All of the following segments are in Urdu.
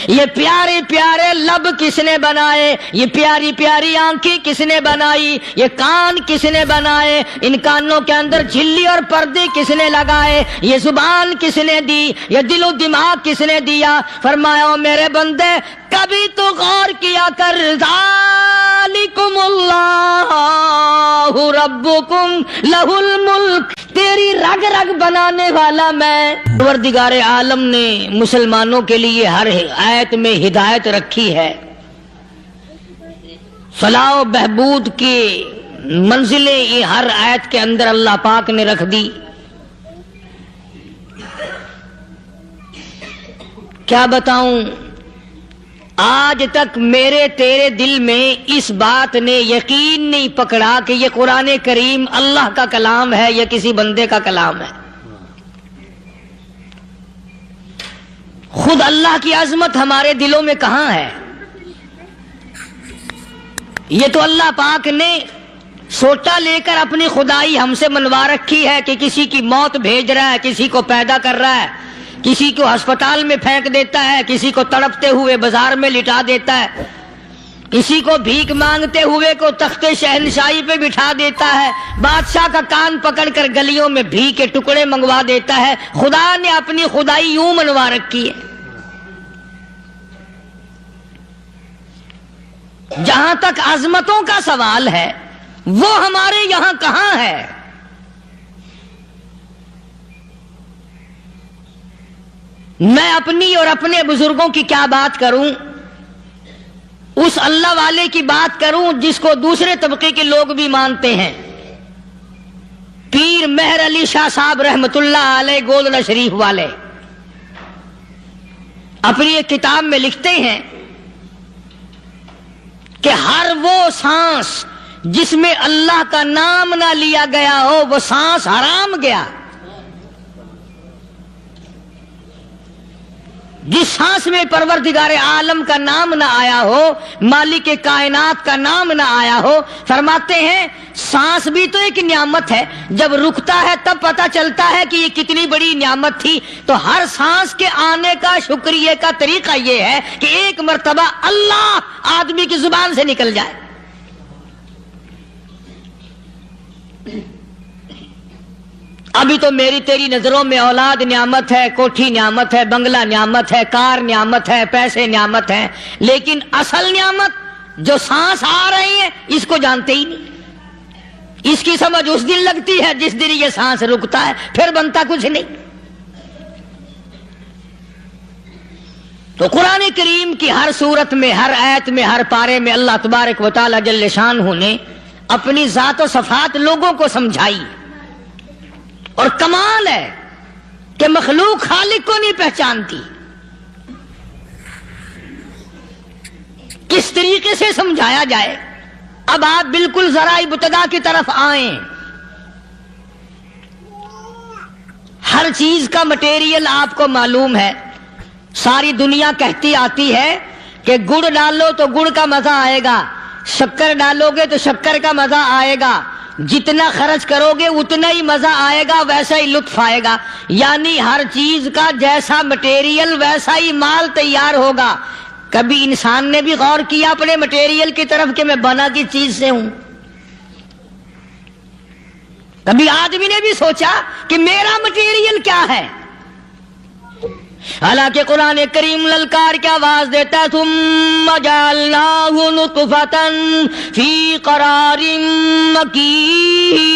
یہ پیارے پیارے لب کس نے بنائے؟ یہ پیاری پیاری آنکھیں کس نے بنائی؟ یہ کان کس نے بنائے؟ ان کانوں کے اندر جھلی اور پردے کس نے لگائے؟ یہ زبان کس نے دی؟ یہ دل و دماغ کس نے دیا؟ فرمایا او میرے بندے کبھی تو غور کیا کر، ذالکم اللہ ربکم لہ الملک، تیری رگ رگ بنانے والا میں۔ پروردگار عالم نے مسلمانوں کے لیے ہر آیت میں ہدایت رکھی ہے، فلاح و بہبود کی منزلیں یہ ہر آیت کے اندر اللہ پاک نے رکھ دی۔ کیا بتاؤں، آج تک میرے تیرے دل میں اس بات نے یقین نہیں پکڑا کہ یہ قرآن کریم اللہ کا کلام ہے یا کسی بندے کا کلام ہے۔ خود اللہ کی عظمت ہمارے دلوں میں کہاں ہے؟ یہ تو اللہ پاک نے سوٹا لے کر اپنی خدائی ہم سے منوا رکھی ہے کہ کسی کی موت بھیج رہا ہے، کسی کو پیدا کر رہا ہے، کسی کو ہسپتال میں پھینک دیتا ہے، کسی کو تڑپتے ہوئے بازار میں لٹا دیتا ہے، کسی کو بھیک مانگتے ہوئے کو تخت شہنشاہی پہ بٹھا دیتا ہے، بادشاہ کا کان پکڑ کر گلیوں میں بھیک کے ٹکڑے منگوا دیتا ہے۔ خدا نے اپنی خدائی یوں منوا رکھی ہے۔ جہاں تک عظمتوں کا سوال ہے وہ ہمارے یہاں کہاں ہے؟ میں اپنی اور اپنے بزرگوں کی کیا بات کروں، اس اللہ والے کی بات کروں جس کو دوسرے طبقے کے لوگ بھی مانتے ہیں۔ پیر مہر علی شاہ صاحب رحمت اللہ علیہ گولڈا شریف والے اپنی ایک کتاب میں لکھتے ہیں کہ ہر وہ سانس جس میں اللہ کا نام نہ لیا گیا ہو وہ سانس حرام گیا۔ جس سانس میں پروردگار عالم کا نام نہ آیا ہو، مالک کائنات کا نام نہ آیا ہو، فرماتے ہیں سانس بھی تو ایک نعمت ہے، جب رکتا ہے تب پتہ چلتا ہے کہ یہ کتنی بڑی نعمت تھی۔ تو ہر سانس کے آنے کا شکریہ کا طریقہ یہ ہے کہ ایک مرتبہ اللہ آدمی کی زبان سے نکل جائے۔ ابھی تو میری تیری نظروں میں اولاد نعمت ہے، کوٹھی نعمت ہے، بنگلہ نعمت ہے، کار نعمت ہے، پیسے نعمت ہے، لیکن اصل نعمت جو سانس آ رہی ہے اس کو جانتے ہی نہیں۔ اس کی سمجھ اس دن لگتی ہے جس دن یہ سانس رکتا ہے، پھر بنتا کچھ نہیں۔ تو قرآن کریم کی ہر صورت میں، ہر آیت میں، ہر پارے میں اللہ تبارک و تعالی جل شانہ نے اپنی ذات و صفات لوگوں کو سمجھائی۔ اور کمال ہے کہ مخلوق خالق کو نہیں پہچانتی۔ کس طریقے سے سمجھایا جائے؟ اب آپ بالکل ذرا ابتدا کی طرف آئیں۔ ہر چیز کا مٹیریل آپ کو معلوم ہے۔ ساری دنیا کہتی آتی ہے کہ گڑ ڈالو تو گڑ کا مزہ آئے گا، شکر ڈالو گے تو شکر کا مزہ آئے گا، جتنا خرچ کرو گے اتنا ہی مزہ آئے گا، ویسا ہی لطف آئے گا۔ یعنی ہر چیز کا جیسا مٹیریل ویسا ہی مال تیار ہوگا۔ کبھی انسان نے بھی غور کیا اپنے مٹیریل کی طرف کہ میں بنا کی چیز سے ہوں؟ کبھی آدمی نے بھی سوچا کہ میرا مٹیریل کیا ہے؟ حالانکہ قرآن کریم للکار کی آواز دیتا ہے ثم جعلناہ نطفۃ فی قرار مکین،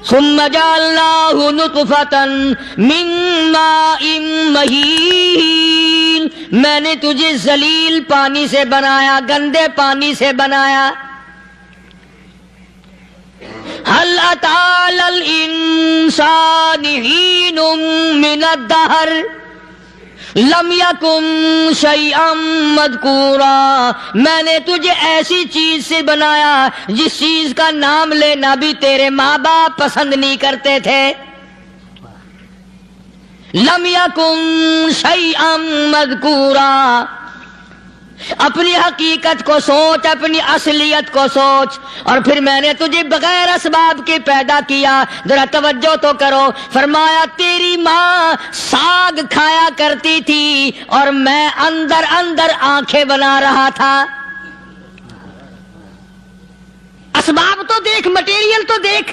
ثم جعلناہ نطفۃ من ماء مہین، میں نے تجھے ذلیل پانی سے بنایا، گندے پانی سے بنایا۔ هل أتى على الإنسان حين من الدهر لم يكن شيئا مذكورا، میں نے تجھے ایسی چیز سے بنایا جس چیز کا نام لینا بھی تیرے ماں باپ پسند نہیں کرتے تھے۔ لم يكن شيئا مذكورا، اپنی حقیقت کو سوچ، اپنی اصلیت کو سوچ. اور پھر میں نے تجھے بغیر اسباب کے پیدا کیا. ذرا توجہ تو کرو. فرمایا تیری ماں ساگ کھایا کرتی تھی اور میں اندر اندر آنکھیں بنا رہا تھا. اسباب تو دیکھ، مٹیریل تو دیکھ.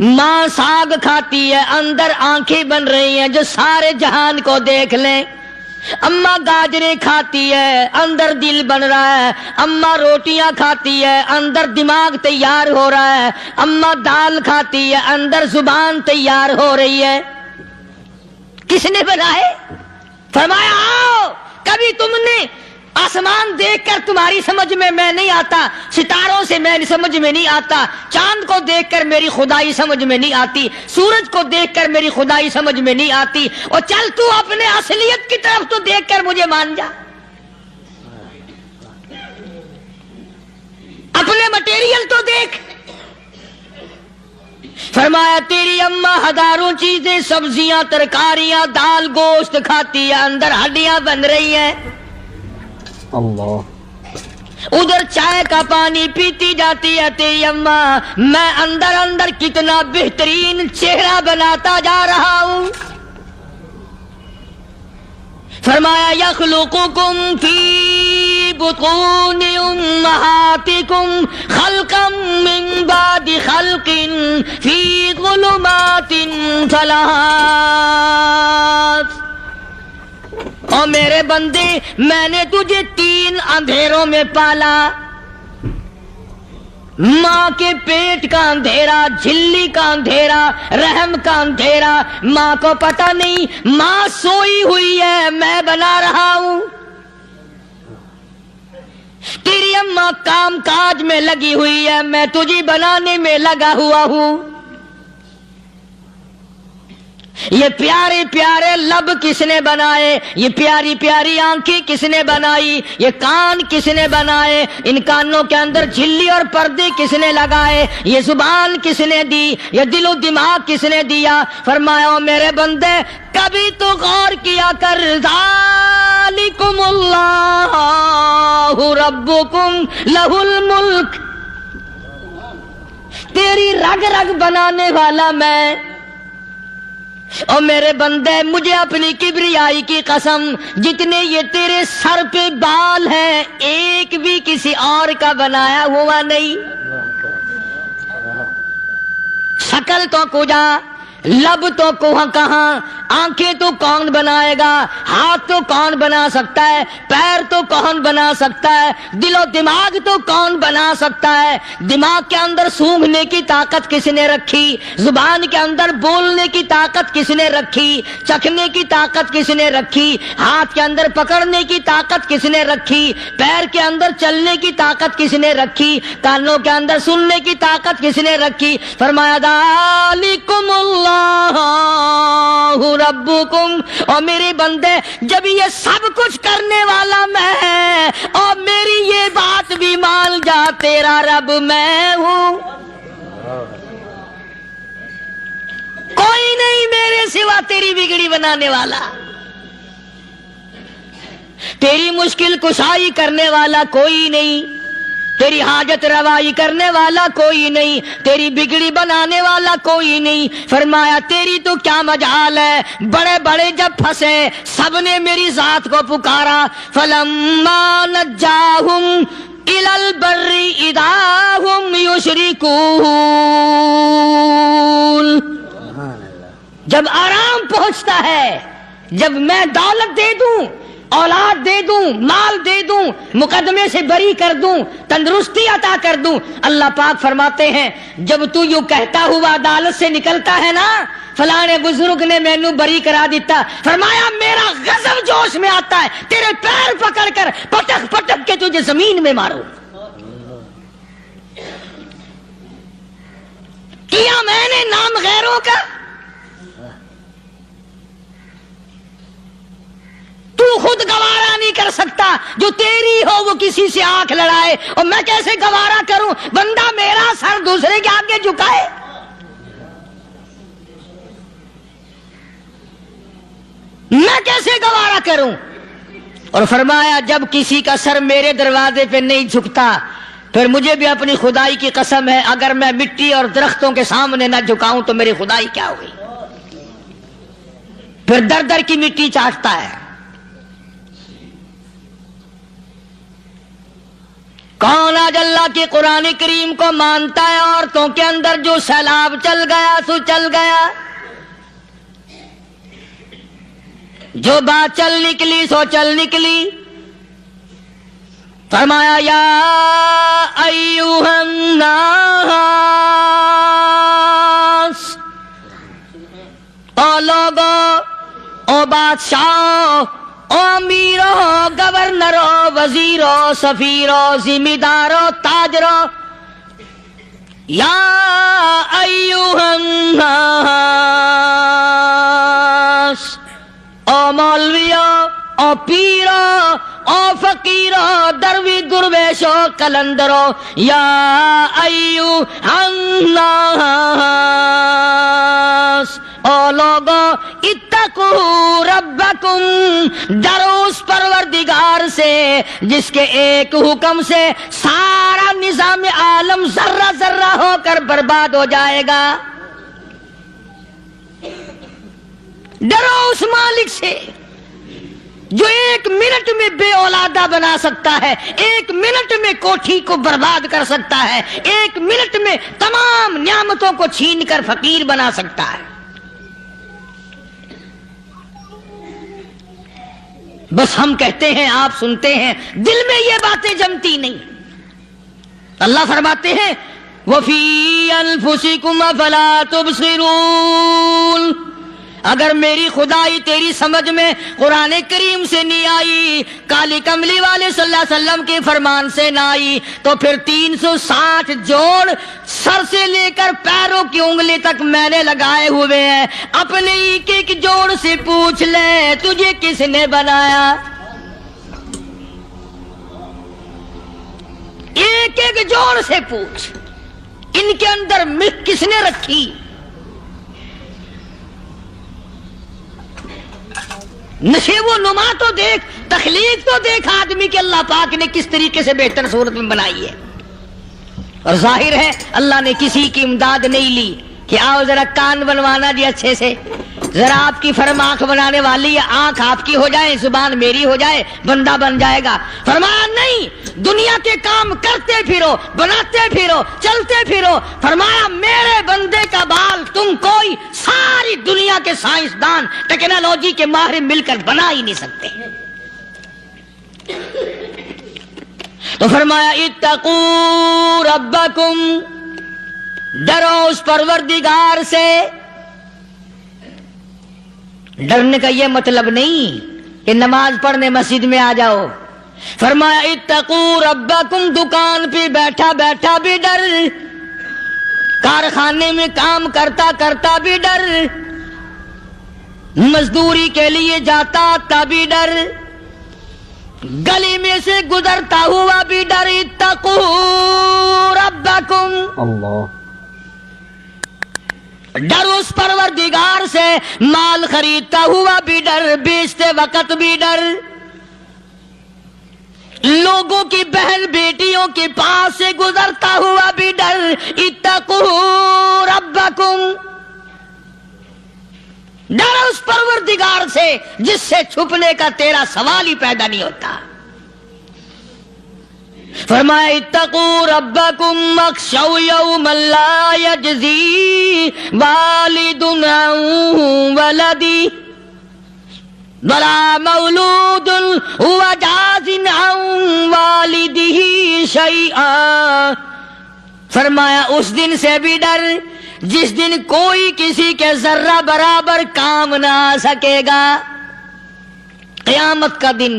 ماں ساگ کھاتی ہے، اندر آنکھیں بن رہی ہیں جو سارے جہان کو دیکھ لیں. اماں گاجریں کھاتی ہے، اندر دل بن رہا ہے. اماں روٹیاں کھاتی ہے، اندر دماغ تیار ہو رہا ہے. اماں دال کھاتی ہے، اندر زبان تیار ہو رہی ہے. کس نے بنائے؟ فرمایا آؤ. کبھی تم نے آسمان دیکھ کر تمہاری سمجھ میں نہیں آتا، ستاروں سے میں سمجھ میں نہیں آتا، چاند کو دیکھ کر میری خدائی سمجھ میں نہیں آتی، سورج کو دیکھ کر میری خدائی سمجھ میں نہیں آتی. اور چل تو اپنے اصلیت کی طرف تو دیکھ کر مجھے مان جا. اپنے مٹیریل تو دیکھ. فرمایا تیری اماں ہزاروں چیزیں، سبزیاں، ترکاریاں، دال، گوشت کھاتی ہے، اندر ہڈیاں بن رہی ہیں. اللہ. ادھر چائے کا پانی پیتی جاتی ہے تیری اماں، میں اندر اندر کتنا بہترین چہرہ بناتا جا رہا ہوں. فرمایا یخلقکم فی بطون امہاتکم خلقا من بعد خلق فی ظلمات ثلاث. اور میرے بندے میں نے تجھے 3 اندھیروں میں پالا. ماں کے پیٹ کا اندھیرا، جھلی کا اندھیرا، رحم کا اندھیرا. ماں کو پتہ نہیں ماں سوئی ہوئی ہے، میں بنا رہا ہوں. تیری اماں کام کاج میں لگی ہوئی ہے، میں تجھے بنانے میں لگا ہوا ہوں. یہ پیارے پیارے لب کس نے بنائے؟ یہ پیاری پیاری آنکھیں کس نے بنائی؟ یہ کان کس نے بنائے؟ ان کانوں کے اندر جھلی اور پردے کس نے لگائے؟ یہ زبان کس نے دی؟ یہ دل و دماغ کس نے دیا؟ فرمایا میرے بندے کبھی تو غور کیا کر. ذالکم اللہ ربکم لہ الملک. تیری رگ رگ بنانے والا میں. اور میرے بندے مجھے اپنی کبریائی کی قسم، جتنے یہ تیرے سر پہ بال ہیں ایک بھی کسی اور کا بنایا ہوا نہیں. شکل تو کجا، لب تو کہاں، آنکھیں تو کون بنائے گا، ہاتھ تو کون بنا سکتا ہے، پیر تو کون بنا سکتا ہے، دل و دماغ تو کون بنا سکتا ہے. دماغ کے اندر سونگھنے کی طاقت کس نے رکھی؟ زبان کے اندر بولنے کی طاقت کس نے رکھی؟ چکھنے کی طاقت کس نے رکھی؟ ہاتھ کے اندر پکڑنے کی طاقت کس نے رکھی؟ پیر کے اندر چلنے کی طاقت کس نے رکھی؟ کانوں کے اندر سننے کی طاقت کس نے رکھی؟ فرمایا ذالکم اللہ ربکم. اور میرے بندے جب یہ سب کچھ کرنے والا میں اور میری یہ بات بھی مان جا تیرا رب میں ہوں. کوئی نہیں میرے سوا تیری بگڑی بنانے والا، تیری مشکل کشائی کرنے والا کوئی نہیں، تیری حاجت روائی کرنے والا کوئی نہیں، تیری بگڑی بنانے والا کوئی نہیں. فرمایا تیری تو کیا مجال ہے. بڑے بڑے جب پھنسے سب نے میری ذات کو پکارا. فلما نجاہم الی البر اذا ہم یشرکون. جب آرام پہنچتا ہے، جب میں دولت دے دوں، اولاد دے دوں، مال دے دوں، مقدمے سے بری کر دوں، تندرستی عطا کر دوں، اللہ پاک فرماتے ہیں جب تو یوں کہتا ہوا عدالت سے نکلتا ہے نا فلانے بزرگ نے مینوں بری کرا دیتا، فرمایا میرا غضب جوش میں آتا ہے تیرے پیر پکڑ کر پٹک پٹک کے تجھے زمین میں ماروں. کیا میں نے نام غیروں کا؟ تو خود گوارا نہیں کر سکتا، جو تیری ہو وہ کسی سے آنکھ لڑائے، اور میں کیسے گوارا کروں بندہ میرا سر دوسرے کے آگے جھکائے؟ میں کیسے گوارا کروں؟ اور فرمایا جب کسی کا سر میرے دروازے پہ نہیں جھکتا پھر مجھے بھی اپنی خدائی کی قسم ہے اگر میں مٹی اور درختوں کے سامنے نہ جھکاؤں تو میری خدائی کیا ہوئی. پھر در در کی مٹی چاٹتا ہے. کون آج اللہ کے قرآن کریم کو مانتا ہے؟ عورتوں کے اندر جو سیلاب چل گیا سو چل گیا، جو بات چل نکلی سو چل نکلی. فرمایا یا ایھا الناس، او لوگو، او بادشاہ، او امیرو، گورنرو، وزیرو، سفیرو، ذمہ دارو، تاجرو، یا ایھا الناس، او مولویو، او پیرو، او فقیرو، دروی درویشو، کلندرو، یا ایھا الناس، او لوگو، اتقو ربکم، ڈرو اس پروردگار سے جس کے ایک حکم سے سارا نظام عالم ذرہ ذرہ ہو کر برباد ہو جائے گا. ڈرو اس مالک سے جو ایک منٹ میں بے اولادہ بنا سکتا ہے، ایک منٹ میں کوٹھی کو برباد کر سکتا ہے، ایک منٹ میں تمام نعمتوں کو چھین کر فقیر بنا سکتا ہے. بس ہم کہتے ہیں، آپ سنتے ہیں، دل میں یہ باتیں جمتی نہیں. اللہ فرماتے ہیں وَفِي أَنفُسِكُمْ أَفَلَا تُبْصِرُونَ. اگر میری خدائی تیری سمجھ میں قرآن کریم سے نہیں آئی، کالی کملی والے صلی اللہ علیہ وسلم کے فرمان سے نہ آئی، تو پھر 360 جوڑ سر سے لے کر پیروں کی انگلی تک میں نے لگائے ہوئے ہیں. اپنے ایک ایک جوڑ سے پوچھ لے تجھے کس نے بنایا؟ ایک ایک جوڑ سے پوچھ، ان کے اندر مکھ کس نے رکھی؟ نشے و نما تو دیکھ، تخلیق تو دیکھ آدمی کے اللہ پاک نے کس طریقے سے بہتر صورت میں بنائی ہے. اور ظاہر ہے اللہ نے کسی کی امداد نہیں لی کہ آؤ ذرا کان بنوانا جی اچھے سے، ذرا آپ کی فرم آنکھ بنانے والی ہے، آنکھ آپ کی ہو جائے، زبان میری ہو جائے، بندہ بن جائے گا. فرمایا نہیں، دنیا کے کام کرتے پھرو، بناتے پھرو، چلتے پھرو. فرمایا میرے بندے کا بال تم کوئی ساری دنیا کے سائنسدان، ٹیکنالوجی کے ماہر مل کر بنا ہی نہیں سکتے. تو فرمایا اتقو ربکم، ڈرو اس پروردگار سے. ڈرنے کا یہ مطلب نہیں کہ نماز پڑھنے مسجد میں آ جاؤ. فرمایا اتقو ربکم، دکان پہ بیٹھا بیٹھا بھی ڈر، کارخانے میں کام کرتا کرتا بھی ڈر، مزدوری کے لیے جاتا تبھی ڈر، گلی میں سے گزرتا ہوا بھی ڈر. اتقو ربکم، اللہ، ڈر اس پروردگار سے. مال خریدتا ہوا بھی ڈر، بیچتے وقت بھی ڈر، لوگوں کی بہن بیٹیوں کے پاس سے گزرتا ہوا بھی ڈر. اتقو ربکم، ڈر اس پروردگار سے جس سے چھپنے کا تیرا سوال ہی پیدا نہیں ہوتا. فرمایا اتقو ربکم واخشوا یوما لا یجزی والد عن ولدی ولا مولود هو جاز عن والدہ شیئا. فرمایا اس دن سے بھی ڈر جس دن کوئی کسی کے ذرہ برابر کام نہ آ سکے گا. قیامت کا دن،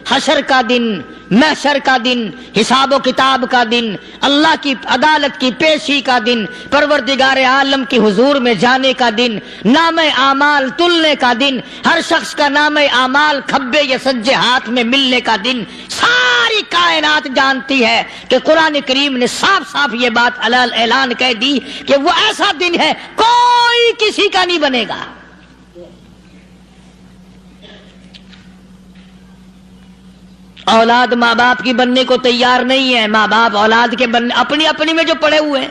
حشر کا دن، محشر کا دن، حساب و کتاب کا دن، اللہ کی عدالت کی پیشی کا دن، پروردگار عالم کی حضور میں جانے کا دن، نام اعمال تلنے کا دن، ہر شخص کا نام اعمال کھبے یا سجے ہاتھ میں ملنے کا دن. ساری کائنات جانتی ہے کہ قرآن کریم نے صاف صاف یہ بات اعلان کہہ دی کہ وہ ایسا دن ہے کوئی کسی کا نہیں بنے گا. اولاد ماں باپ کی بننے کو تیار نہیں ہے، ماں باپ اولاد کے بننے اپنی اپنی میں جو پڑے ہوئے ہیں.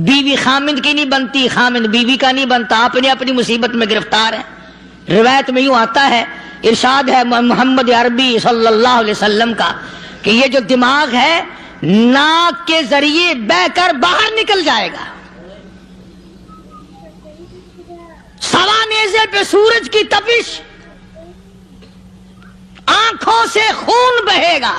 بیوی خامند کی نہیں بنتی، خامند بیوی کا نہیں بنتا، اپنی اپنی مصیبت میں گرفتار ہے. روایت میں یوں آتا ہے، ارشاد ہے محمد عربی صلی اللہ علیہ وسلم کا کہ یہ جو دماغ ہے ناک کے ذریعے بہہ کر باہر نکل جائے گا. سوا نیزے پہ سورج کی تپش، آنکھوں سے خون بہے گا.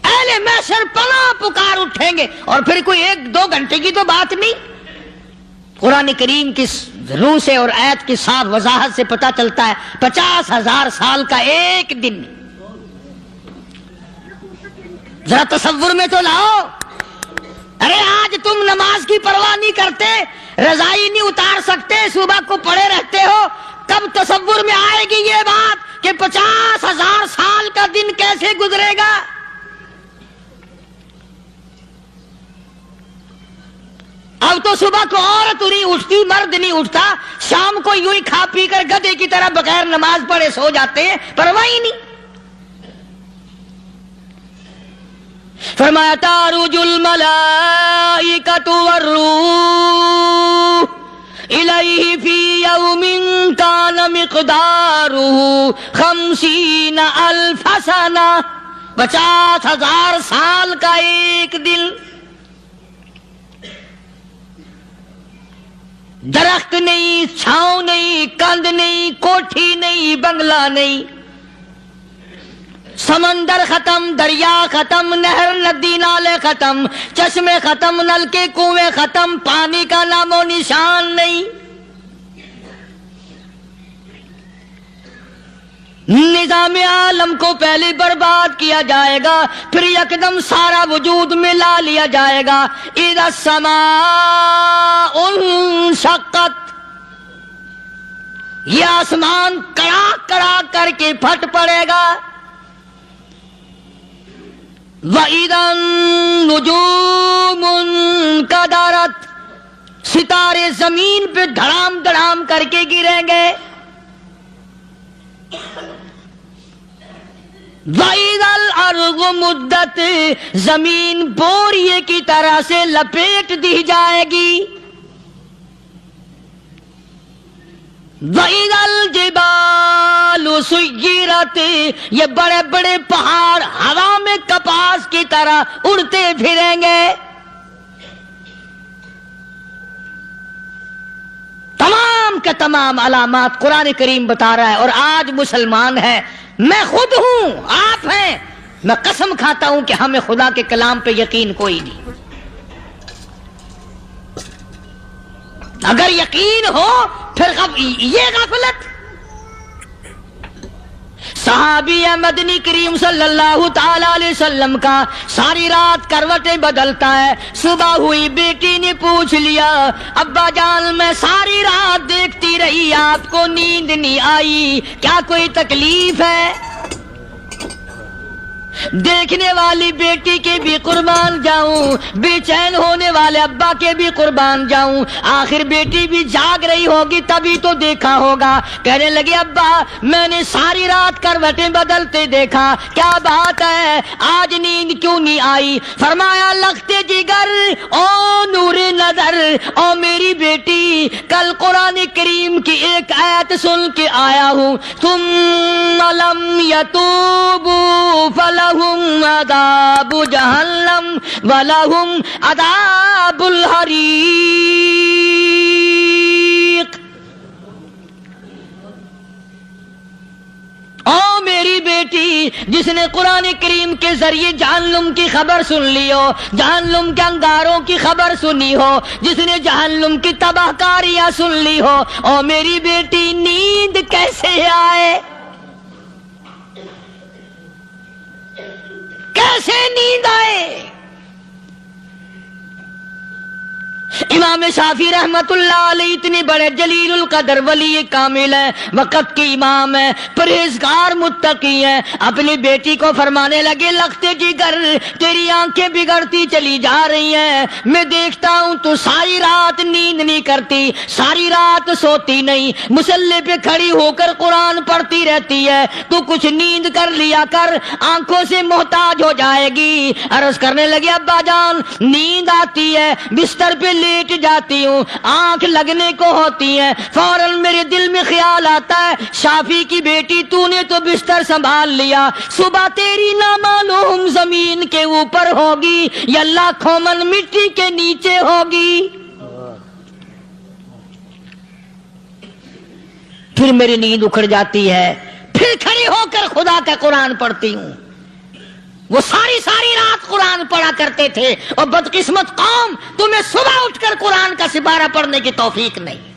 اہل محشر پناہ پکار اٹھیں گے، اور پھر کوئی 1-2 گھنٹے کی تو بات نہیں. قرآن کریم کی روح سے اور آیت کی صاف وضاحت سے پتہ چلتا ہے 50,000 سال کا ایک دن. ذرا تصور میں تو لاؤ. ارے آج تم نماز کی پرواہ نہیں کرتے، رضائی نہیں اتار سکتے، صبح کو پڑے رہتے ہو، کب تصور میں آئے گی یہ بات کہ 50,000 سال کا دن کیسے گزرے گا؟ اب تو صبح کو عورت نہیں اٹھتی، مرد نہیں اٹھتا، شام کو یوں ہی کھا پی کر گدھے کی طرح بغیر نماز پڑھے سو جاتے ہیں، پرواہ ہی نہیں. فرمایا تعرج الملائکۃ والروح الیہ فی یوم کان مقدارہ 50,000 سنہ. 50,000 سال کا ایک دن. درخت نہیں، چھاؤں نہیں، کند نہیں، کوٹھی نہیں، بنگلہ نہیں، سمندر ختم، دریا ختم، نہر ندی نالے ختم، چشمے ختم، نل کے کنویں ختم، پانی کا نام و نشان نہیں. نظام عالم کو پہلے برباد کیا جائے گا، پھر یکدم سارا وجود ملا لیا جائے گا. اذا السماء انشقت، یہ آسمان کڑاک کڑاک کر کے پھٹ پڑے گا. وَإِذَا النُّجُومُ انْكَدَرَتْ، ستارے زمین پہ دھڑام دھڑام کر کے گریں گے. وَإِذَا الْأَرْضُ مُدَّتْ، زمین بوریے کی طرح سے لپیٹ دی جائے گی. وَإِذَا الْجِبَالُ سُيِّرَتْ، یہ بڑے بڑے پہاڑ ہوا میں کپاس کی طرح اڑتے پھریں گے. تمام کے تمام علامات قرآن کریم بتا رہا ہے. اور آج مسلمان ہے، میں خود ہوں، آپ ہیں، میں قسم کھاتا ہوں کہ ہمیں خدا کے کلام پہ یقین کوئی نہیں. اگر یقین ہو پھر یہ غفلت. صحابی مدنی کریم صلی اللہ تعالی علیہ وسلم کا ساری رات کروٹیں بدلتا ہے. صبح ہوئی بیٹی نے پوچھ لیا، ابا جان میں ساری رات دیکھتی رہی، آپ کو نیند نہیں آئی، کیا کوئی تکلیف ہے؟ دیکھنے والی بیٹی کے بھی قربان جاؤں، بے چین ہونے والے ابا کے بھی قربان جاؤں. آخر بیٹی بھی جاگ رہی ہوگی تبھی تو دیکھا ہوگا. کہنے لگے ابا میں نے ساری رات کروٹیں بدلتے دیکھا، کیا بات ہے، آج نیند کیوں نہیں آئی؟ فرمایا لختے جگر او نور نظر، او میری بیٹی کل قرآن کریم کی ایک آیت سن کے آیا ہوں، ثم لم یتوبوا فلہم عذاب جہنم ولہم عذاب الحریق. او میری بیٹی جس نے قرآن کریم کے ذریعے جہنم کی خبر سن لی ہو، جہنم کے انگاروں کی خبر سنی ہو، جس نے جہنم کی تباہ کاریاں سن لی ہو، او میری بیٹی نیند کیسے آئے؟ کیسے نیند آئے؟ امام شافعی رحمت اللہ علیہ اتنے بڑے جلیل القدر ولی کامل ہیں، وقت کے امام ہیں، پرہیزگار متقی ہیں، اپنی بیٹی کو فرمانے لگے لختے کی گر تیری آنکھیں بگڑتی چلی جا رہی ہیں، میں دیکھتا ہوں تو ساری رات نیند نہیں کرتی، ساری رات سوتی نہیں، مصلی پہ کھڑی ہو کر قرآن پڑھتی رہتی ہے، تو کچھ نیند کر لیا کر، آنکھوں سے محتاج ہو جائے گی۔ عرض کرنے لگے ابا جان نیند آتی ہے، بستر پہ لیٹ جاتی ہوں، آنکھ لگنے کو ہوتی ہے، فوراً میرے دل میں خیال آتا ہے شافی کی بیٹی تو نے تو بستر سنبھال لیا، صبح تیری نہ معلوم زمین کے اوپر ہوگی یا لاکھوں من مٹی کے نیچے ہوگی۔ پھر میری نیند اکھڑ جاتی ہے، پھر کھڑی ہو کر خدا کا قرآن پڑھتی ہوں۔ وہ ساری رات قرآن پڑھا کرتے تھے، اور بدقسمت قوم تمہیں صبح اٹھ کر قرآن کا سپارہ پڑھنے کی توفیق نہیں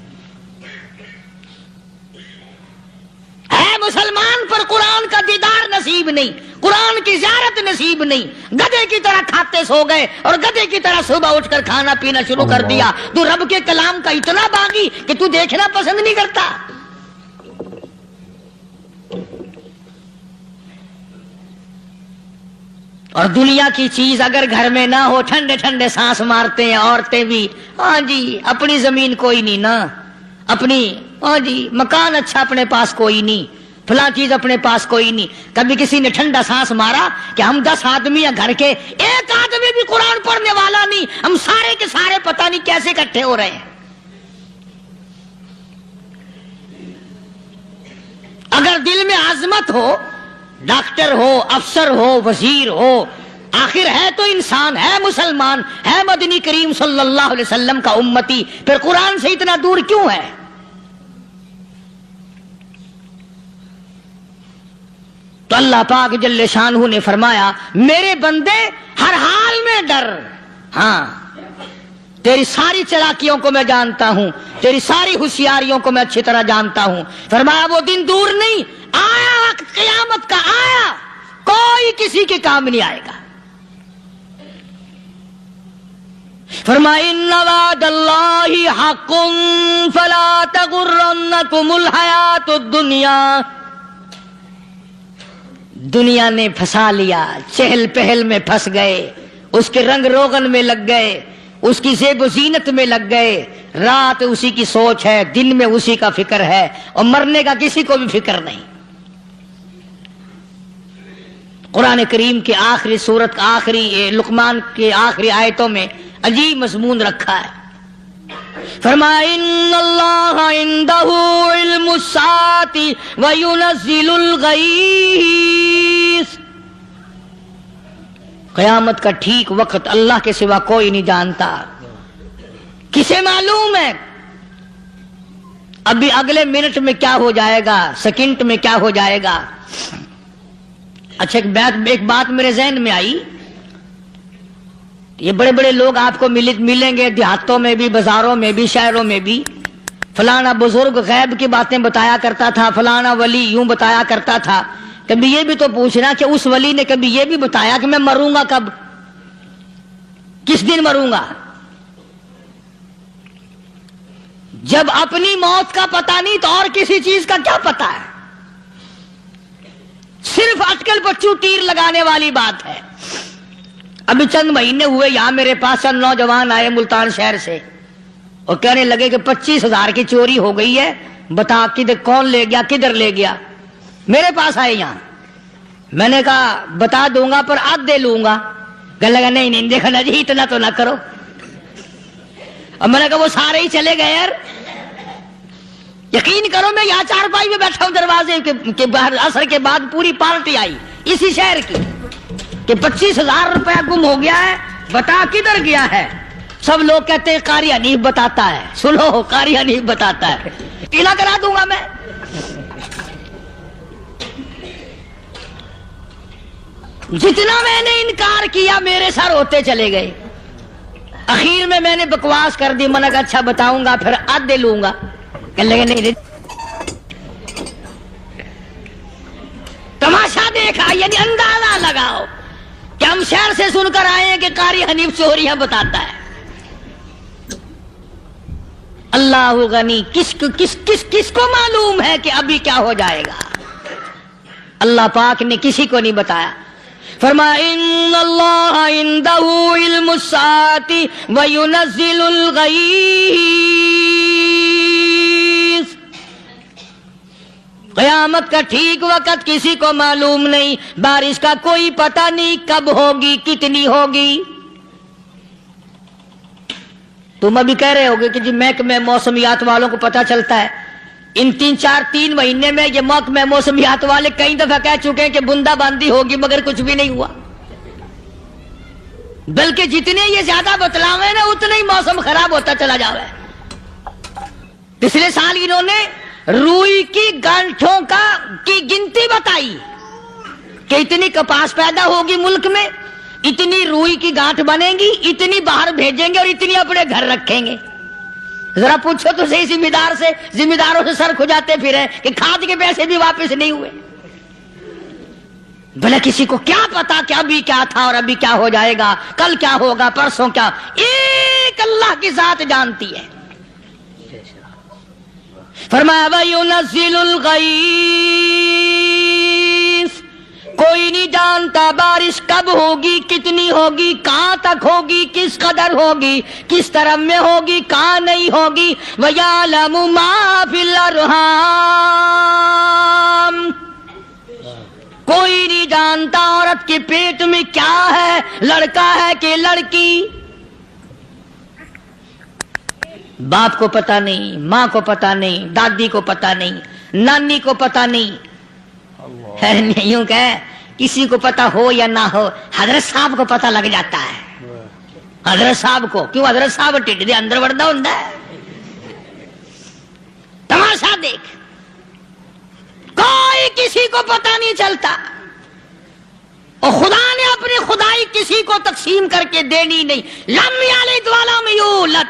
ہے۔ مسلمان پر قرآن کا دیدار نصیب نہیں، قرآن کی زیارت نصیب نہیں، گدھے کی طرح کھاتے سو گئے اور گدھے کی طرح صبح اٹھ کر کھانا پینا شروع کر دیا۔ تو رب کے کلام کا اتنا باغی کہ تو دیکھنا پسند نہیں کرتا۔ اور دنیا کی چیز اگر گھر میں نہ ہو، ٹھنڈے ٹھنڈے سانس مارتے ہیں عورتیں بھی، ہاں جی اپنی زمین کوئی نہیں نا، اپنی ہاں جی مکان اچھا اپنے پاس کوئی نہیں، فلاں چیز اپنے پاس کوئی نہیں۔ کبھی کسی نے ٹھنڈا سانس مارا کہ ہم 10 آدمی ہیں گھر کے، ایک آدمی بھی قرآن پڑھنے والا نہیں، ہم سارے کے سارے پتہ نہیں کیسے اکٹھے ہو رہے ہیں۔ اگر دل میں عظمت ہو، ڈاکٹر ہو، افسر ہو، وزیر ہو، آخر ہے تو انسان، ہے مسلمان، ہے مدنی کریم صلی اللہ علیہ وسلم کا امتی، پھر قرآن سے اتنا دور کیوں ہے؟ تو اللہ پاک جل شانہ نے فرمایا میرے بندے ہر حال میں ڈر، ہاں تیری ساری چلاکیوں کو میں جانتا ہوں، تیری ساری ہوشیاریوں کو میں اچھی طرح جانتا ہوں۔ فرمایا وہ دن دور نہیں، آیا وقت قیامت کا، آیا، کوئی کسی کے کام نہیں آئے گا۔ فرمایا ان وعد اللہ حق فلا تغرنکم الحیات الدنیا۔ دنیا نے پھنسا لیا، چہل پہل میں پھنس گئے، اس کے رنگ روغن میں لگ گئے، اس کی زیب و زینت میں لگ گئے، رات اسی کی سوچ ہے، دن میں اسی کا فکر ہے، اور مرنے کا کسی کو بھی فکر نہیں۔ قرآن کریم کے آخری سورت آخری لقمان کے آخری آیتوں میں عجیب مضمون رکھا ہے۔ فرمایا ان اللہ عندہ علم الساعۃ وینزل الغیث۔ قیامت کا ٹھیک وقت اللہ کے سوا کوئی نہیں جانتا۔ کسے معلوم ہے ابھی اگلے منٹ میں کیا ہو جائے گا، سیکنڈ میں کیا ہو جائے گا؟ اچھا ایک بات میرے ذہن میں آئی، یہ بڑے بڑے لوگ آپ کو ملیں گے دیہاتوں میں بھی، بازاروں میں بھی، شہروں میں بھی، فلانا بزرگ غیب کی باتیں بتایا کرتا تھا، فلانا ولی یوں بتایا کرتا تھا۔ کبھی یہ بھی تو پوچھنا کہ اس ولی نے کبھی یہ بھی بتایا کہ میں مروں گا کب، کس دن مروں گا؟ جب اپنی موت کا پتہ نہیں تو اور کسی چیز کا کیا پتہ ہے؟ صرف اٹکل پچو تیر لگانے والی بات ہے۔ ابھی چند مہینے ہوئے یہاں میرے پاس چند نوجوان آئے ملتان شہر سے، اور کہنے لگے کہ 25,000 کی چوری ہو گئی ہے، بتا کدھر کون لے گیا، کدھر لے گیا؟ میرے پاس آئے یہاں، میں نے کہا بتا دوں گا پر آدھے لوں گا۔ کہنے لگا نہیں دیکھنا جی اتنا تو نہ کرو۔ اور میں نے کہا وہ سارے ہی چلے گئے یار، یقین کرو میں یہاں چارپائی میں بیٹھا ہوں دروازے کے باہر، عصر کے بعد پوری پارٹی آئی اسی شہر کی کہ 25,000 روپیہ گم ہو گیا ہے، بتا کدھر گیا ہے؟ سب لوگ کہتے ہیں قاری حنیف بتاتا ہے، سنو قاری حنیف بتاتا ہے، ٹیلا کرا دوں گا میں۔ جتنا میں نے انکار کیا میرے سر ہوتے چلے گئے، اخیر میں نے بکواس کر دی، میں نے کہا اچھا بتاؤں گا پھر آدھے لوں گا۔ کہنے لگے نہیں، تماشا دیکھا، یعنی اندازہ لگاؤ کہ ہم شہر سے سن کر آئے ہیں کہ قاری حنیف چوریاں بتاتا ہے۔ اللہ غنی، کس کو معلوم ہے کہ ابھی کیا ہو جائے گا؟ اللہ پاک نے کسی کو نہیں بتایا۔ فرمایا ان اللہ عندہ علم الساعۃ وینزل الغیث، قیامت کا ٹھیک وقت کسی کو معلوم نہیں، بارش کا کوئی پتہ نہیں کب ہوگی، کتنی ہوگی۔ تم ابھی کہہ رہے ہوگے کہ جی محکمہ موسمیات والوں کو پتہ چلتا ہے۔ ان 3 مہینے میں یہ محکمہ موسمیات والے کئی دفعہ کہہ چکے ہیں کہ بندہ باندی ہوگی، مگر کچھ بھی نہیں ہوا، بلکہ جتنے یہ زیادہ بتلاوے نا اتنا ہی موسم خراب ہوتا چلا جا رہا ہے۔ پچھلے سال انہوں نے روئی کی گانٹھوں کی گنتی بتائی کہ اتنی کپاس پیدا ہوگی ملک میں، اتنی روئی کی گانٹھ بنے گی، اتنی باہر بھیجیں گے اور اتنی اپنے گھر رکھیں گے۔ ذرا پوچھو تو صحیح ذمہ داروں سے سر کھجاتے پھرے کہ کھاد کے پیسے بھی واپس نہیں ہوئے۔ بھلا کسی کو کیا پتا کہ ابھی کیا تھا اور ابھی کیا ہو جائے گا، کل کیا ہوگا، پرسوں کیا؟ ایک اللہ کی ذات جانتی ہے۔ فرمایا وَيُنَزِّلُ الْغَيْثَ، کوئی نہیں جانتا بارش کب ہوگی، کتنی ہوگی، کہاں تک ہوگی، کس قدر ہوگی، کس طرف میں ہوگی، کہاں نہیں ہوگی۔ وَيَعْلَمُ مَا فِي الْأَرْحَامِ، کوئی نہیں جانتا عورت کے پیٹ میں کیا ہے، لڑکا ہے کہ لڑکی۔ باپ کو پتہ نہیں، ماں کو پتہ نہیں، دادی کو پتہ نہیں، نانی کو پتہ نہیں، یوں کہ کسی کو پتہ ہو یا نہ ہو، حضرت صاحب کو پتہ لگ جاتا ہے۔ حضرت صاحب کو کیوں؟ حضرت صاحب ٹھڈ دے اندر وڑدا ہوندا ہے۔ تماشا دیکھ، کوئی کسی کو پتہ نہیں چلتا، اور خدا نے اپنی خدائی کسی کو تقسیم کر کے دینی نہیں۔ لم یلد ولم یولد،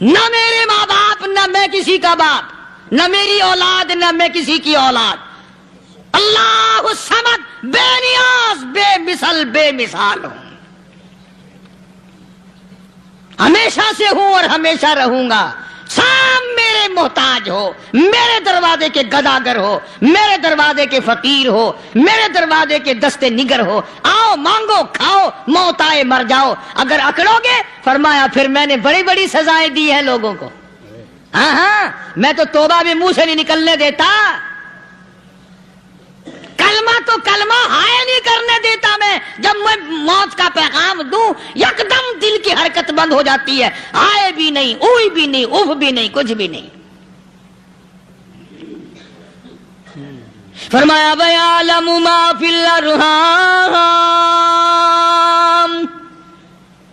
نہ میرے ماں باپ، نہ میں کسی کا باپ، نہ میری اولاد، نہ میں کسی کی اولاد۔ اللہ الصمد، بے نیاز، بے مثل، بے مثال ہوں، ہمیشہ سے ہوں اور ہمیشہ رہوں گا۔ سام میرے محتاج ہو، میرے دروازے کے گداگر ہو، میرے دروازے کے فقیر ہو، میرے دروازے کے دستے نگر ہو، آؤ مانگو کھاؤ، موت آئے مر جاؤ۔ اگر اکڑو گے، فرمایا پھر میں نے بڑی بڑی سزائیں دی ہیں لوگوں کو۔ ہاں میں تو توبہ بھی منہ سے نہیں نکلنے دیتا، کلمہ ہائے نہیں کرنے دیتا میں۔ جب میں موت کا پیغام دوں یکدم دل کی حرکت بند ہو جاتی ہے، ہائے بھی نہیں، اوئی بھی نہیں، اف بھی نہیں، کچھ بھی نہیں۔ فرمایا وَيَعْلَمُ مَا فِي الْأَرْحَامِ،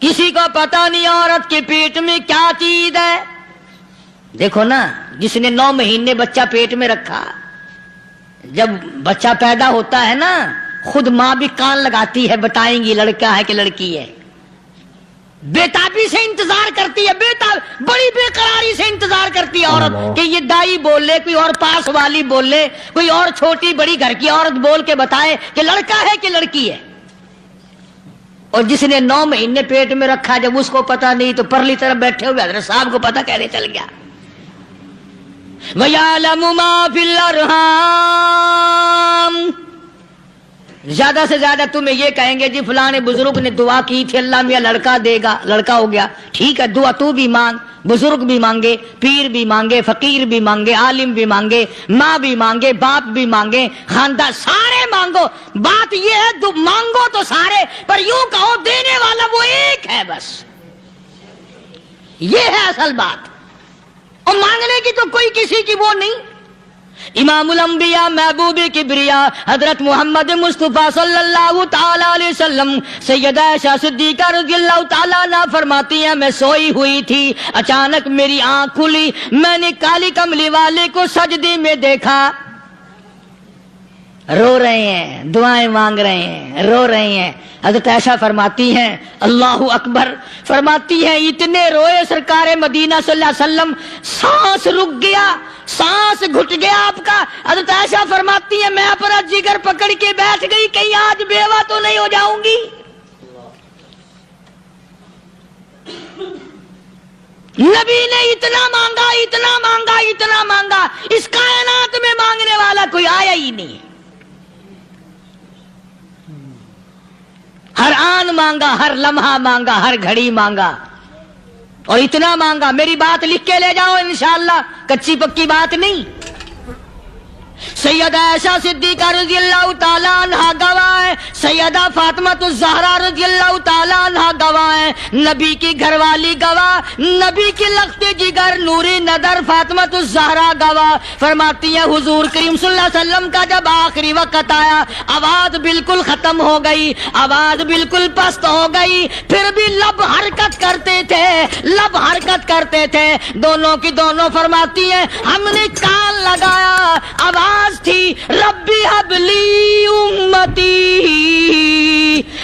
کسی کو پتہ نہیں عورت کے پیٹ میں کیا چیز ہے۔ دیکھو نا، جس نے 9 مہینے بچہ پیٹ میں رکھا، جب بچہ پیدا ہوتا ہے نا، خود ماں بھی کان لگاتی ہے، بتائیں گی لڑکا ہے کہ لڑکی ہے۔ بےتابی سے انتظار کرتی ہے، بڑی بے قراری سے انتظار کرتی ہے عورت کہ یہ دائی بول لے، کوئی اور پاس والی بول لے، کوئی اور چھوٹی بڑی گھر کی عورت بول کے بتائے کہ لڑکا ہے کہ لڑکی ہے۔ اور جس نے 9 مہینے پیٹ میں رکھا، جب اس کو پتہ نہیں تو پرلی طرف بیٹھے ہوئے حضرت صاحب کو پتہ کیسے چل گیا؟ وَيَعْلَمُ مَا فِي الْأَرْحَامِ، زیادہ سے زیادہ تمہیں یہ کہیں گے جی فلاں بزرگ نے دعا کی تھی، اللہ میاں لڑکا دے گا، لڑکا ہو گیا، ٹھیک ہے، دعا تو بھی مانگ، بزرگ بھی مانگے، پیر بھی مانگے، فقیر بھی مانگے، عالم بھی مانگے، ماں بھی مانگے، باپ بھی مانگے، خاندان سارے مانگو۔ بات یہ ہے مانگو تو سارے، پر یوں کہو دینے والا وہ ایک ہے بس، یہ ہے اصل بات۔ اور مانگنے کی تو کوئی کسی کی وہ نہیں۔ امام الانبیاء محبوب کبریا حضرت محمد مصطفیٰ صلی اللہ تعالی علیہ وسلم سیدہ عائشہ صدیقہ رضی اللہ تعالیٰ عنہ فرماتی ہیں، میں سوئی ہوئی تھی، اچانک میری آنکھ کھلی، میں نے کالی کملی والے کو سجدے میں دیکھا، رو رہے ہیں، دعائیں مانگ رہے ہیں، رو رہے ہیں۔ حضرت عائشہ فرماتی ہیں اللہ اکبر، فرماتی ہیں اتنے روئے سرکار مدینہ صلی اللہ علیہ وسلم، سانس رک گیا، سانس گھٹ گیا آپ کا۔ حضرت عائشہ فرماتی ہیں میں اپنا جگر پکڑ کے بیٹھ گئی، کہیں آج بیوہ تو نہیں ہو جاؤں گی۔ نبی نے اتنا مانگا اتنا مانگا اتنا مانگا، اس کائنات میں مانگنے والا کوئی آیا ہی نہیں۔ ہر آن مانگا، ہر لمحہ مانگا، ہر گھڑی مانگا، اور اتنا مانگا۔ میری بات لکھ کے لے جاؤ انشاءاللہ، کچی پکی بات نہیں۔ سیدہ عائشہ صدیقہ رضی اللہ تعالیٰ عنہا گواہ ہے، سیدہ فاطمہ الزہرا رضی اللہ تعالیٰ عنہا گواہ ہے، نبی کی گھر والی گواہ، نبی کی لخت جگر نوری نظر فاطمہ الزہرا گواہ، فرماتی ہیں حضور کریم صلی اللہ علیہ وسلم کا جب آخری وقت آیا، آواز بالکل ختم ہو گئی، آواز بالکل پست ہو گئی، پھر بھی لب حرکت کرتے تھے، لب حرکت کرتے تھے، دونوں کی دونوں فرماتی ہیں ہم نے کان لگایا، آواز تھی ربی حبلی امتی،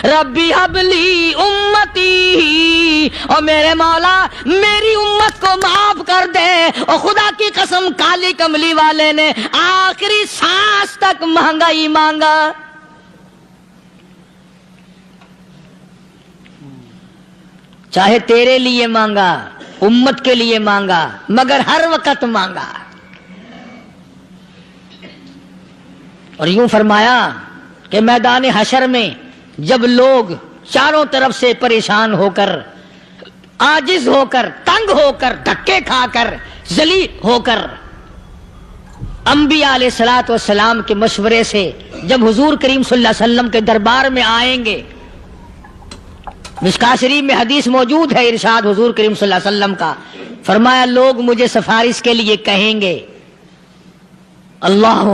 ربی حبلی امتی، اور میرے مولا میری امت کو معاف کر دے۔ اور خدا کی قسم کالی کملی والے نے آخری سانس تک مانگا ہی مانگا۔ چاہے تیرے لیے مانگا، امت کے لیے مانگا، مگر ہر وقت مانگا۔ اور یوں فرمایا کہ میدان حشر میں جب لوگ چاروں طرف سے پریشان ہو کر، عاجز ہو کر، تنگ ہو کر، دھکے کھا کر، ذلیل ہو کر، انبیاء علیہ الصلوۃ والسلام کے مشورے سے جب حضور کریم صلی اللہ علیہ وسلم کے دربار میں آئیں گے، مشکاۃ شریف میں حدیث موجود ہے، ارشاد حضور کریم صلی اللہ علیہ وسلم کا، فرمایا لوگ مجھے سفارش کے لیے کہیں گے اللہ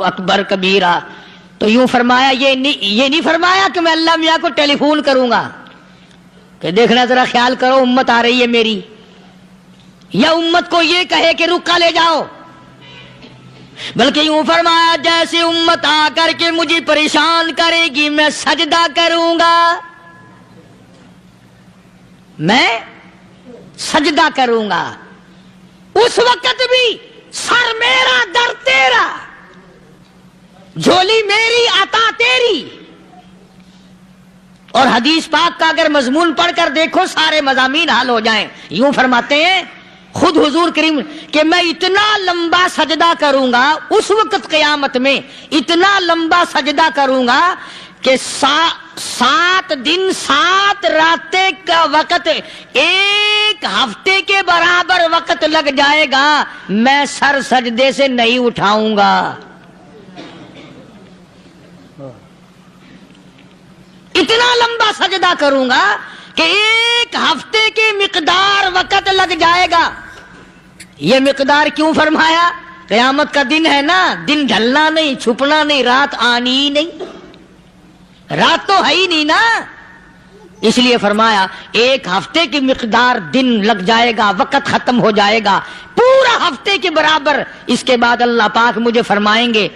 اکبر کبیرہ، تو یوں فرمایا یہ نہیں فرمایا کہ میں اللہ میاں کو ٹیلی فون کروں گا کہ دیکھنا ذرا خیال کرو امت آ رہی ہے میری، یا امت کو یہ کہے کہ رکا لے جاؤ، بلکہ یوں فرمایا جیسے امت آ کر کے مجھے پریشان کرے گی میں سجدہ کروں گا، میں سجدہ کروں گا، اس وقت بھی سر میرا در تیرا، جھولی میری عطا تیری۔ اور حدیث پاک کا اگر مضمون پڑھ کر دیکھو سارے مضامین حل ہو جائیں۔ یوں فرماتے ہیں خود حضور کریم کہ میں اتنا لمبا سجدہ کروں گا اس وقت قیامت میں، اتنا لمبا سجدہ کروں گا کہ 7 دن 7 راتیں کا وقت 1 ہفتے کے برابر وقت لگ جائے گا، میں سر سجدے سے نہیں اٹھاؤں گا۔ اتنا لمبا سجدہ کروں گا کہ 1 ہفتے کی مقدار وقت لگ جائے گا۔ یہ مقدار کیوں فرمایا؟ قیامت کا دن ہے نا، دن ڈھلنا نہیں، چھپنا نہیں، رات آنی ہی نہیں، رات تو ہے ہی نہیں نا، اس لیے فرمایا 1 ہفتے کی مقدار دن لگ جائے گا، وقت ختم ہو جائے گا پورا ہفتے کے برابر۔ اس کے بعد اللہ پاک مجھے فرمائیں گے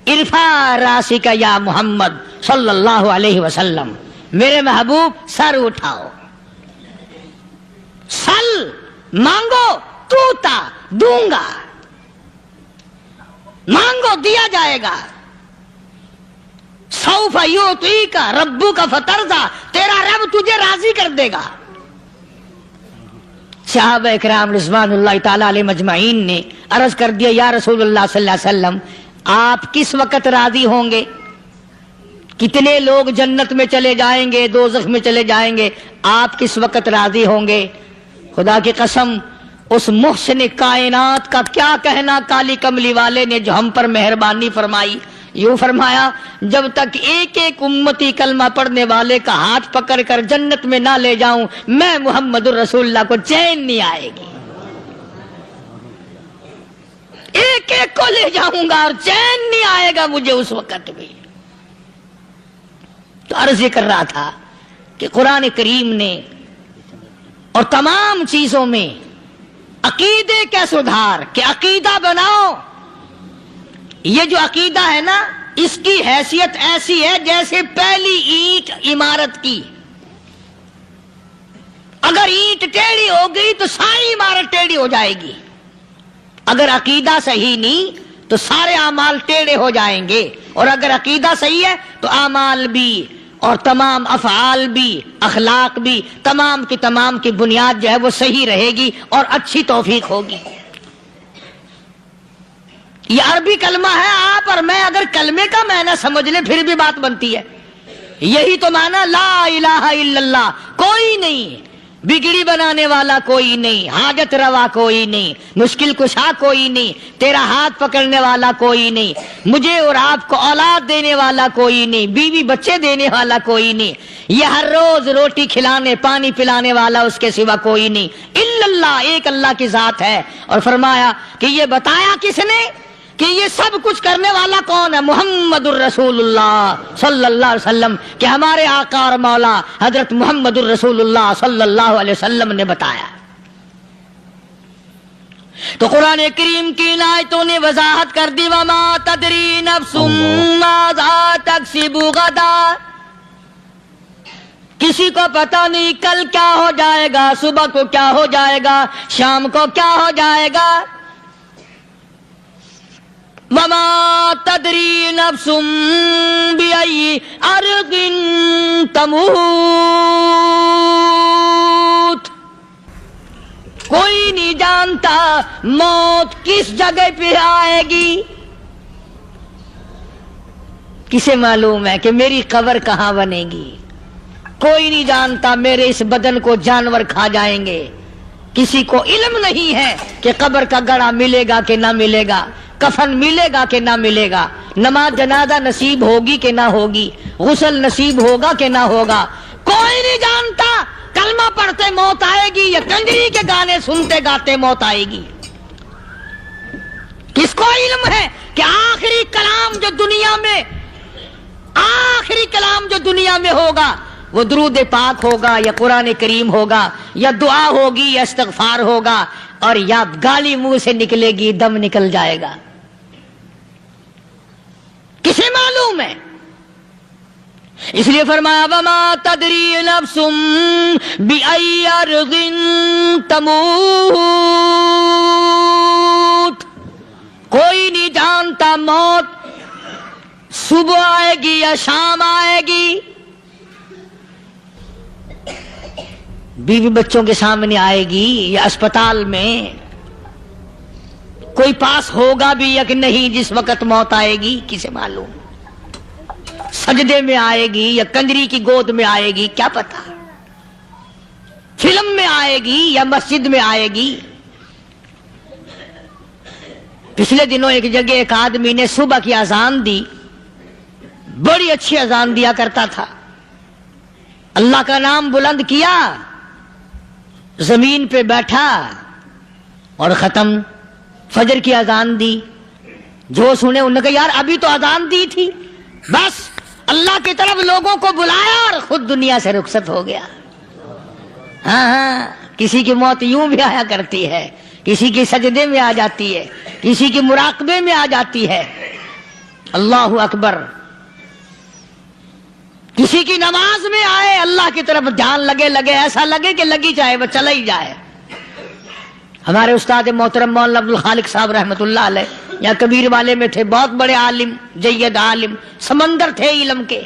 ارفع راسک یا محمد صلی اللہ علیہ وسلم، میرے محبوب سر اٹھاؤ، سل مانگو توتا دوں گا، مانگو دیا جائے گا، سوف یعطیک ربک فترضی، تیرا رب تجھے راضی کر دے گا۔ صحابہ اکرام رضوان اللہ تعالی علیہم اجمعین نے عرض کر دیا یا رسول اللہ صلی اللہ علیہ وسلم آپ کس وقت راضی ہوں گے؟ کتنے لوگ جنت میں چلے جائیں گے، دوزخ میں چلے جائیں گے، آپ کس وقت راضی ہوں گے؟ خدا کی قسم اس محسن کائنات کا کیا کہنا کالی کملی والے نے جو ہم پر مہربانی فرمائی۔ یوں فرمایا جب تک ایک امتی کلمہ پڑھنے والے کا ہاتھ پکڑ کر جنت میں نہ لے جاؤں میں محمد الرسول اللہ کو چین نہیں آئے گی، ایک کو لے جاؤں گا اور چین نہیں آئے گا مجھے اس وقت بھی۔ تو عرض یہ کر رہا تھا کہ قرآن کریم نے اور تمام چیزوں میں عقیدے کا سدھار کہ عقیدہ بناؤ، یہ جو عقیدہ ہے نا اس کی حیثیت ایسی ہے جیسے پہلی اینٹ عمارت کی، اگر اینٹ ٹیڑھی ہو گئی تو ساری عمارت ٹیڑھی ہو جائے گی، اگر عقیدہ صحیح نہیں تو سارے اعمال ٹیڑھے ہو جائیں گے، اور اگر عقیدہ صحیح ہے تو اعمال بھی اور تمام افعال بھی اخلاق بھی تمام کی بنیاد جو ہے وہ صحیح رہے گی اور اچھی توفیق ہوگی۔ یہ عربی کلمہ ہے، آپ اور میں اگر کلمے کا معنی سمجھ لیں پھر بھی بات بنتی ہے۔ یہی تو معنی لا الہ الا اللہ، کوئی نہیں بگڑی بنانے والا، کوئی نہیں حاجت روا، کوئی نہیں مشکل کشا، کوئی نہیں تیرا ہاتھ پکڑنے والا، کوئی نہیں مجھے اور آپ کو اولاد دینے والا، کوئی نہیں بیوی بچے دینے والا، کوئی نہیں یہ ہر روز روٹی کھلانے پانی پلانے والا اس کے سوا کوئی نہیں الا اللہ، ایک اللہ کی ذات ہے۔ اور فرمایا کہ یہ بتایا کس نے کہ یہ سب کچھ کرنے والا کون ہے؟ محمد الرسول اللہ صلی اللہ علیہ وسلم، کہ ہمارے آقا اور مولا حضرت محمد الرسول اللہ صلی اللہ علیہ وسلم نے بتایا۔ تو قرآن کریم کی آیتوں نے وضاحت کر دی، وما تدری نفس ماذا تکسب غدا، کسی کو پتہ نہیں کل کیا ہو جائے گا، صبح کو کیا ہو جائے گا، شام کو کیا ہو جائے گا۔ وما تدری نفس بأي أرض تموت، کوئی نہیں جانتا موت کس جگہ پہ آئے گی۔ کسے معلوم ہے کہ میری قبر کہاں بنے گی؟ کوئی نہیں جانتا میرے اس بدن کو جانور کھا جائیں گے۔ کسی کو علم نہیں ہے کہ قبر کا گڑھا ملے گا کہ نہ ملے گا، کفن ملے گا کہ نہ ملے گا، نماز جنازہ نصیب ہوگی کہ نہ ہوگی، غسل نصیب ہوگا کہ نہ ہوگا، کوئی نہیں جانتا۔ کلمہ پڑھتے موت آئے گی یا کنجری کے گانے سنتے گاتے موت آئے گی؟ کس کو علم ہے کہ آخری کلام جو دنیا میں ہوگا وہ درود پاک ہوگا یا قرآن کریم ہوگا یا دعا ہوگی یا استغفار ہوگا، اور یا گالی منہ سے نکلے گی، دم نکل جائے گا؟ کسے معلوم ہے؟ اس لیے فرمایا وما تدری نفس بأي أرض تموت، کوئی نہیں جانتا موت صبح آئے گی یا شام آئے گی، بیوی بچوں کے سامنے آئے گی یا اسپتال میں، کوئی پاس ہوگا بھی یا کہ نہیں جس وقت موت آئے گی؟ کسے معلوم؟ سجدے میں آئے گی یا کنجری کی گود میں آئے گی؟ کیا پتا، فلم میں آئے گی یا مسجد میں آئے گی؟ پچھلے دنوں ایک جگہ ایک آدمی نے صبح کی اذان دی، بڑی اچھی اذان دیا کرتا تھا، اللہ کا نام بلند کیا، زمین پہ بیٹھا اور ختم، فجر کی اذان دی۔ جو سنے انہوں نے کہا یار ابھی تو اذان دی تھی، بس اللہ کی طرف لوگوں کو بلایا اور خود دنیا سے رخصت ہو گیا۔ ہاں کسی کی موت یوں بھی آیا کرتی ہے، کسی کی سجدے میں آ جاتی ہے، کسی کی مراقبے میں آ جاتی ہے۔ اللہ اکبر۔ کسی کی نماز میں آئے، اللہ کی طرف دھیان لگے ایسا لگے کہ لگی جائے وہ چلا ہی جائے۔ ہمارے استاد محترم مولانا عبد الخالق صاحب رحمۃ اللہ علیہ یا کبیر والے میں تھے، بہت بڑے عالم، جید عالم، سمندر تھے علم کے۔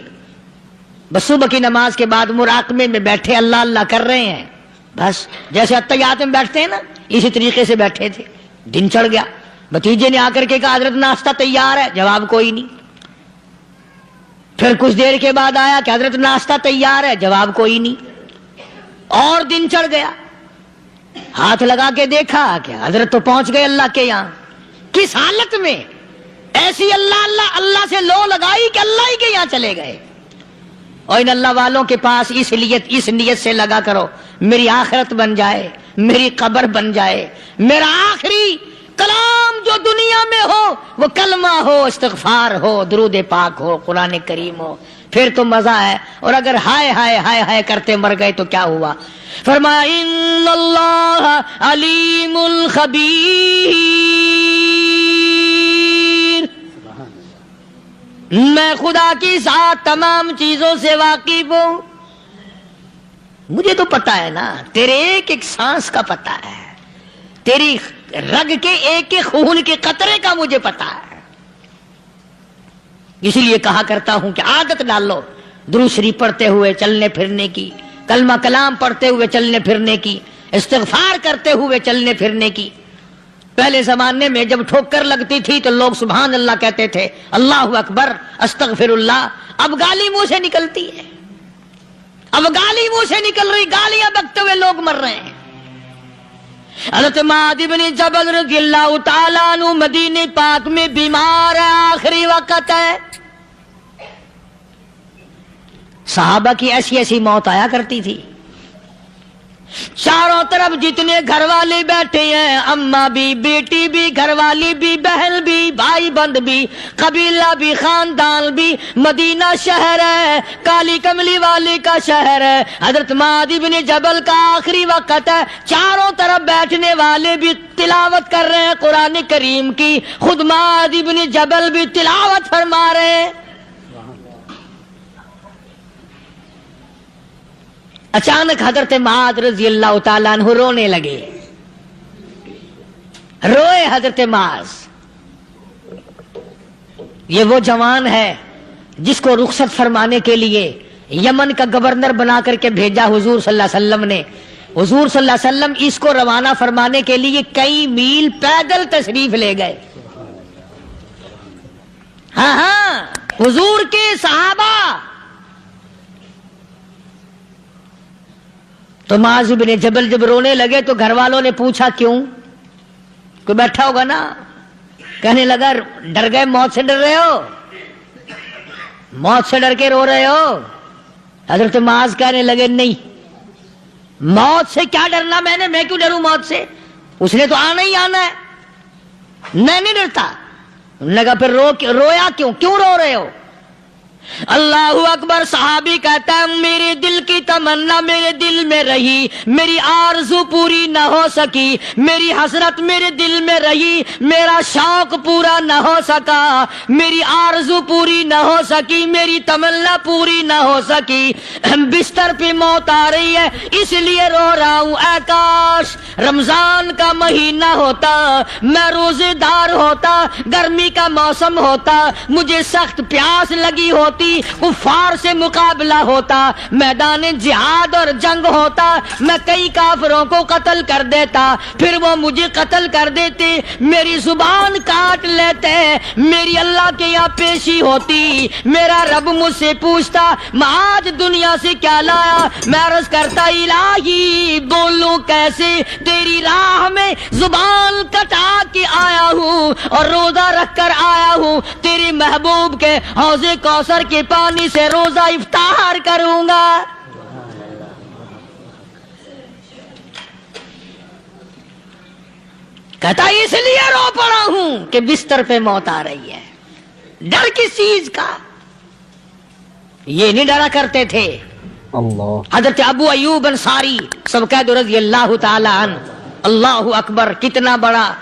بس صبح کی نماز کے بعد مراقبے میں بیٹھے، اللہ اللہ کر رہے ہیں، بس جیسے اتحیات میں بیٹھتے ہیں نا اسی طریقے سے بیٹھے تھے۔ دن چڑھ گیا، بھتیجے نے آ کر کے کہا حضرت ناشتہ تیار ہے، جواب کوئی نہیں۔ پھر کچھ دیر کے بعد آیا کہ حضرت ناشتہ تیار ہے، جواب کوئی نہیں۔ اور دن چڑھ گیا، ہاتھ لگا کے دیکھا کہ حضرت تو پہنچ گئے اللہ کے یہاں۔ کس حالت میں؟ ایسی اللہ اللہ اللہ سے لو لگائی کہ اللہ ہی کے یہاں چلے گئے۔ اور ان اللہ والوں کے پاس اس نیت سے لگا کرو میری آخرت بن جائے، میری قبر بن جائے، میرا آخری کلام جو دنیا میں ہو وہ کلمہ ہو، استغفار ہو، درود پاک ہو، قرآن کریم ہو، پھر تو مزہ ہے۔ اور اگر ہائے ہائے ہائے ہائے کرتے مر گئے تو کیا ہوا؟ فرمایا ان اللہ علیم خبیر، میں خدا کی ذات تمام چیزوں سے واقف ہوں، مجھے تو پتا ہے نا، تیرے ایک ایک سانس کا پتا ہے، تیری رگ کے ایک ایک خون کے قطرے کا مجھے پتا ہے۔ اسی لیے کہا کرتا ہوں کہ عادت ڈال لو درود شریف پڑھتے ہوئے چلنے پھرنے کی، کلمہ کلام پڑھتے ہوئے چلنے پھرنے کی، استغفار کرتے ہوئے چلنے پھرنے کی۔ پہلے زمانے میں جب ٹھوکر لگتی تھی تو لوگ سبحان اللہ کہتے تھے، اللہ اکبر، استغفر اللہ۔ اب گالی منہ سے نکلتی ہے، اب گالی منہ سے نکل رہی، گالیاں بکتے ہوئے لوگ مر رہے ہیں۔ حضرت معاذ بن جبل رضی اللہ تعالیٰ عنہ مدینہ پاک میں بیمار ہے، آخری وقت ہے۔ صحابہ کی ایسی ایسی موت آیا کرتی تھی، چاروں طرف جتنے گھر والے بیٹھے ہیں، اماں بھی، بیٹی بھی، گھر والی بھی، بہن بھی، بھائی بند بھی، قبیلہ بھی، خاندان بھی، مدینہ شہر ہے، کالی کملی والے کا شہر ہے۔ حضرت معاذ بن جبل کا آخری وقت ہے، چاروں طرف بیٹھنے والے بھی تلاوت کر رہے ہیں قرآن کریم کی، خود معاذ بن جبل بھی تلاوت فرما رہے ہیں۔ اچانک حضرت معاذ رضی اللہ تعالیٰ عنہ رونے لگے، روئے حضرت معاذ۔ یہ وہ جوان ہے جس کو رخصت فرمانے کے لیے یمن کا گورنر بنا کر کے بھیجا حضور صلی اللہ علیہ وسلم نے۔ حضور صلی اللہ علیہ وسلم اس کو روانہ فرمانے کے لیے کئی میل پیدل تشریف لے گئے۔ ہاں حضور کے صحابہ۔ تو معاذ بن جبل جب رونے لگے تو گھر والوں نے پوچھا کیوں؟ کوئی بیٹھا ہوگا نا، کہنے لگا ڈر گئے، موت سے ڈر رہے ہو، موت سے ڈر کے رو رہے ہو؟ حضرت معاذ کہنے لگے نہیں، موت سے کیا ڈرنا، میں کیوں ڈروں موت سے، اس نے تو آنا ہی آنا ہے، میں نہیں ڈرتا۔ انہوں نے کہا پھر رویا کیوں رو رہے ہو؟ اللہ اکبر۔ صحابی کہتا ہے میرے دل کی تمنا میرے دل میں رہی، میری آرزو پوری نہ ہو سکی، میری حسرت میرے دل میں رہی، میرا شوق پورا نہ ہو سکا، میری آرزو پوری نہ ہو سکی، میری تمنا پوری نہ ہو سکی، بستر پہ موت آ رہی ہے اس لیے رو رہا ہوں۔ اے کاش رمضان کا مہینہ ہوتا، میں روزے دار ہوتا، گرمی کا موسم ہوتا، مجھے سخت پیاس لگی ہوتی، کفار سے مقابلہ ہوتا، میدان جہاد اور جنگ ہوتا، میں کئی کافروں کو قتل کر دیتا، پھر وہ مجھے قتل کر دیتے، میری زبان کاٹ لیتے، میری اللہ کے یہاں پیشی ہوتی، میرا رب مجھ سے پوچھتا معاذ دنیا سے کیا لایا؟ میں عرض کرتا الہی بولوں کیسے، تیری راہ میں زبان کٹا کے آیا ہوں اور روزہ رکھ کر آیا ہوں، تیرے محبوب کے حوض کوثر کے پانی سے روزہ افطار کروں گا۔ کہتا اس لیے رو پڑا ہوں کہ بستر پہ موت آ رہی ہے۔ ڈر کس چیز کا؟ یہ نہیں ڈرا کرتے تھے۔ اللہ حضرت ابو ایوب انصاری سب قید رضی اللہ تعالی عنہ، اللہ اکبر، کتنا بڑا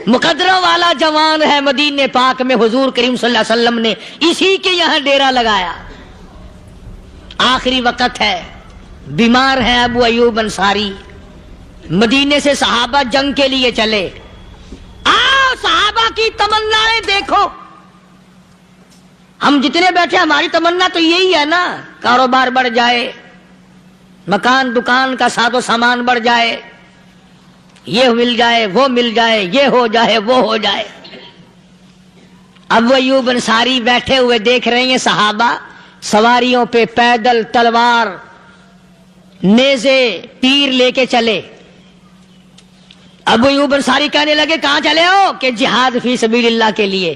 مقدروں والا جوان ہے۔ مدینہ پاک میں حضور کریم صلی اللہ علیہ وسلم نے اسی کے یہاں ڈیرا لگایا۔ آخری وقت ہے، بیمار ہے ابو ایوب انصاری، مدینے سے صحابہ جنگ کے لیے چلے۔ آؤ صحابہ کی تمنائیں دیکھو، ہم جتنے بیٹھے ہماری تمنا تو یہی ہے نا، کاروبار بڑھ جائے، مکان دکان کا ساز و سامان بڑھ جائے، یہ مل جائے وہ مل جائے، یہ ہو جائے وہ ہو جائے۔ ابو ایوب انصاری بیٹھے ہوئے دیکھ رہے ہیں صحابہ سواریوں پہ پیدل، تلوار، نیزے، تیر لے کے چلے۔ ابو ایوب انصاری کہنے لگے کہاں چلے ہو؟ کہ جہاد فی سبیل اللہ کے لیے۔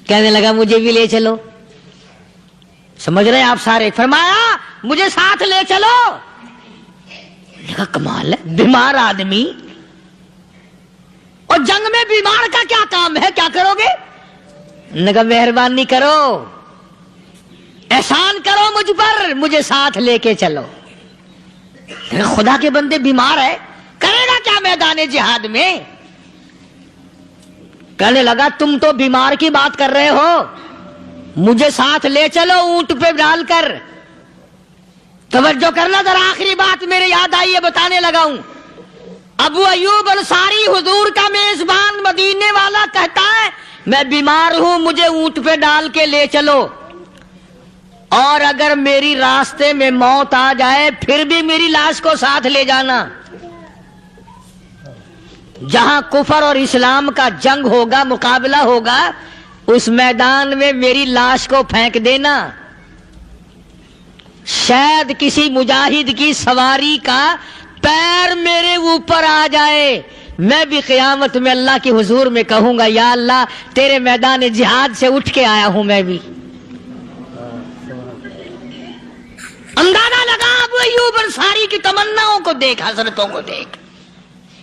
کہنے لگا مجھے بھی لے چلو۔ سمجھ رہے ہیں آپ سارے؟ فرمایا مجھے ساتھ لے چلو۔ کہا کمال ہے، بیمار آدمی اور جنگ میں بیمار کا کیا کام ہے، کیا کرو گے؟ نے کہا مہربانی کرو، احسان کرو مجھ پر، مجھے ساتھ لے کے چلو۔ خدا کے بندے بیمار ہے، کرے گا کیا میدان جہاد میں؟ کہنے لگا تم تو بیمار کی بات کر رہے ہو، مجھے ساتھ لے چلو اونٹ پہ ڈال کر۔ توجہ کرنا ذرا، آخری بات میرے یاد آئی ہے، بتانے لگا ہوں۔ ابو ایوب انصاری حضور کا میزبان مدینے والا کہتا ہے میں بیمار ہوں، مجھے اونٹ پہ ڈال کے لے چلو۔ اور اگر میری راستے میں موت آ جائے پھر بھی میری لاش کو ساتھ لے جانا. جہاں کفر اور اسلام کا جنگ ہوگا، مقابلہ ہوگا، اس میدان میں میری لاش کو پھینک دینا. شاید کسی مجاہد کی سواری کا پیر میرے اوپر آ جائے، میں بھی قیامت میں اللہ کے حضور میں کہوں گا یا اللہ تیرے میدان جہاد سے اٹھ کے آیا ہوں میں بھی. اندازہ لگا ابو ایوب انصاری کی تمناؤں کو دیکھ، حضرتوں کو دیکھ.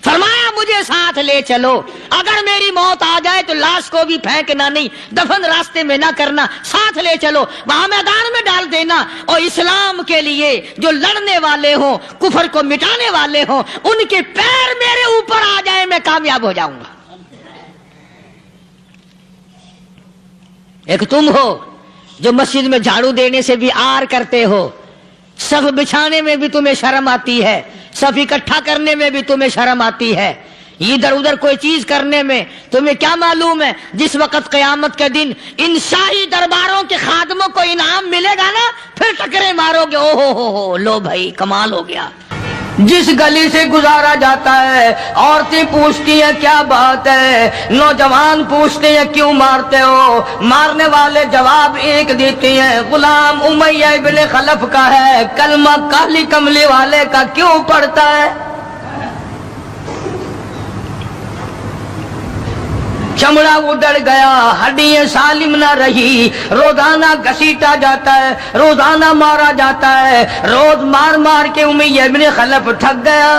فرمایا مجھے ساتھ لے چلو، اگر میری موت آ جائے تو لاش کو بھی پھینکنا نہیں، دفن راستے میں نہ کرنا، ساتھ لے چلو، وہاں میدان میں ڈال دینا، اور اسلام کے لیے جو لڑنے والے ہوں، کفر کو مٹانے والے ہوں، ان کے پیر میرے اوپر آ جائے میں کامیاب ہو جاؤں گا. ایک تم ہو جو مسجد میں جھاڑو دینے سے بھی آر کرتے ہو، صف بچھانے میں بھی تمہیں شرم آتی ہے، صف اکٹھا کرنے میں بھی تمہیں شرم آتی ہے، ادھر ادھر کوئی چیز کرنے میں تمہیں کیا معلوم ہے جس وقت قیامت کے دن ان شاہی درباروں کے خادموں کو انعام ملے گا نا، پھر ٹکرے مارو گے، او ہو لو بھائی کمال ہو گیا. جس گلی سے گزارا جاتا ہے عورتیں پوچھتی ہیں کیا بات ہے، نوجوان پوچھتے ہیں کیوں مارتے ہو، مارنے والے جواب ایک دیتے ہیں، غلام امیہ ابن خلف کا ہے، کلمہ کالی کملی والے کا کیوں پڑھتا ہے. چمڑا اڑ گیا، ہڈیاں سالم نہ رہی، روزانہ گھسیٹا جاتا ہے، روزانہ مارا جاتا ہے، روز مار مار کے امیہ ابن خلف تھک گیا.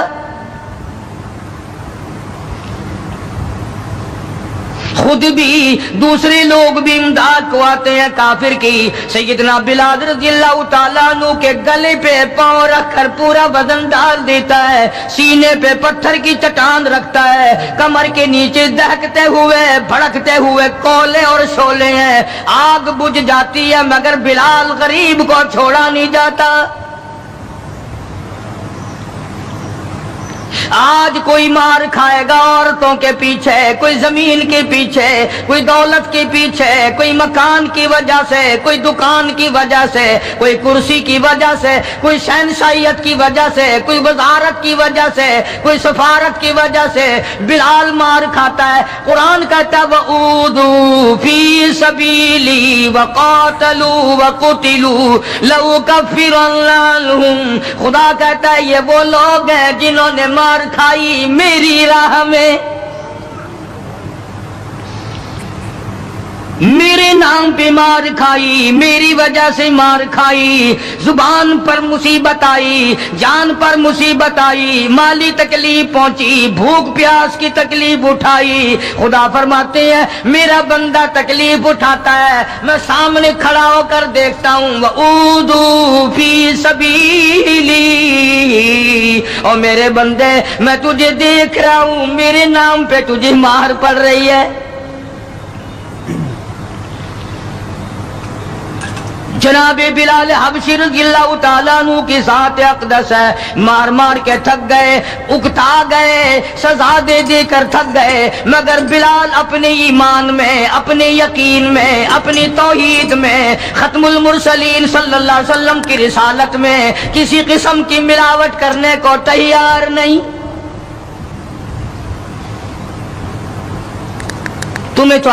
خود بھی دوسرے لوگ بھی امداد کو آتے ہیں کافر کی. سیدنا بلال رضی اللہ تعالیٰ عنہ کے گلے پہ پاؤں رکھ کر پورا بدن ڈال دیتا ہے، سینے پہ پتھر کی چٹان رکھتا ہے، کمر کے نیچے دہکتے ہوئے بھڑکتے ہوئے کولے اور شعلے ہیں، آگ بجھ جاتی ہے مگر بلال غریب کو چھوڑا نہیں جاتا. آج کوئی مار کھائے گا عورتوں کے پیچھے، کوئی زمین کے پیچھے، کوئی دولت کے پیچھے، کوئی مکان کی وجہ سے، کوئی دکان کی وجہ سے، کوئی کرسی کی وجہ سے، کوئی شہنشاہیت کی وجہ سے، کوئی وزارت کی وجہ سے، کوئی سفارت کی وجہ سے بلال مار کھاتا ہے. قرآن کہتا ہے وَأُوذُوا فِي سَبِيلِي وَقَاتَلُوا وَقُتِلُوا لَأُكَفِّرَنَّ عَنْهُمْ. خدا کہتا ہے یہ وہ لوگ ہیں جنہوں نے مار کھائی میری راہ میں، میرے نام پہ مار کھائی، میری وجہ سے مار کھائی، زبان پر مصیبت آئی، جان پر مصیبت آئی، مالی تکلیف پہنچی، بھوک پیاس کی تکلیف اٹھائی. خدا فرماتے ہیں میرا بندہ تکلیف اٹھاتا ہے میں سامنے کھڑا ہو کر دیکھتا ہوں. وَأُوذُوا فِي سَبِيلِي، اور میرے بندے میں تجھے دیکھ رہا ہوں، میرے نام پہ تجھے مار پڑ رہی ہے. جناب بلال حبشی رضی اللہ تعالیٰ عنہ کی ذات اقدس ہے، مار مار کے تھک گئے، اکتا گئے، سزا دے دے کر تھک گئے، مگر بلال اپنے ایمان میں، اپنے یقین میں، اپنی توحید میں، ختم المرسلین صلی اللہ علیہ وسلم کی رسالت میں کسی قسم کی ملاوٹ کرنے کو تیار نہیں. تمہیں تو